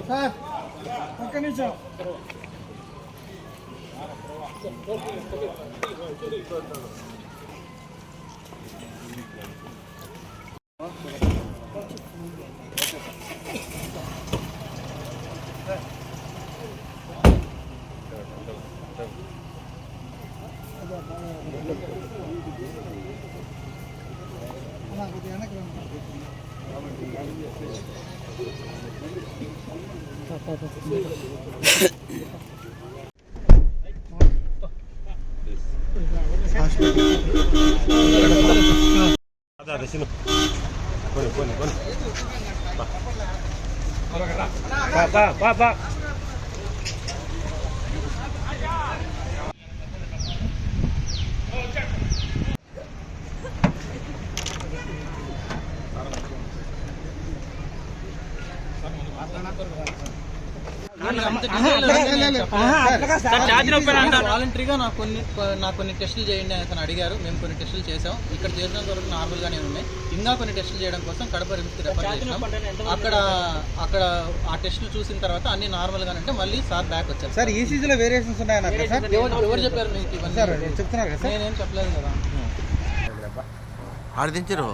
Sir ఒక్క నిమిషం. Pak. వాలంటరీగా నాకు కొన్ని టెస్టులు చేయండి అని అతను అడిగారు. మేము కొన్ని టెస్టులు చేసాం. ఇక్కడ చేసినంత వరకు నార్మల్గానే ఉన్నాయి. ఇంకా కొన్ని టెస్టులు చేయడం కోసం కడప రిమ్స్కి రెఫర్ చేసినాం. అక్కడ ఆ టెస్టులు చూసిన తర్వాత అన్ని నార్మల్గానే అంటే మళ్ళీ సార్ బ్యాక్ వచ్చారు. సార్ ఈసీజీలో వేరియేషన్స్ ఉన్నాయన్నారు సార్. ఎవరు చెప్పారు మీకు ఇవన్నీ? చెప్తున్నారు కదా సార్. నేనేం చెప్పలేదు కదా. ఆడిదించరు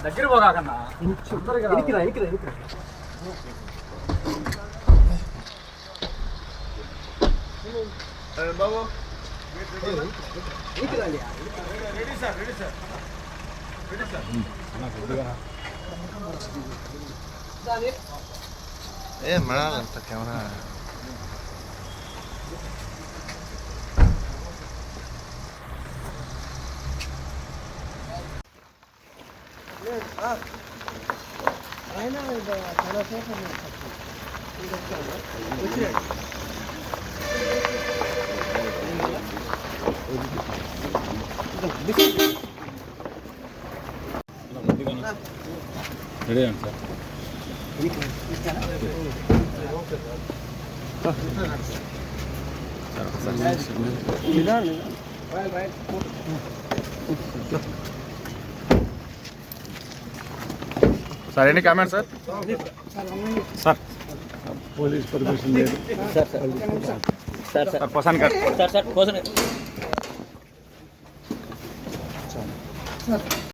దగ్గర పోగాకన్నా బాబు రెడీ సార్ ఏ మనాలంత కెమెరా అయినా చాలా సేపు రెడీ అండి sir. Any comment sir? Sir police permission లేదు సార్. పర్సన్ గారు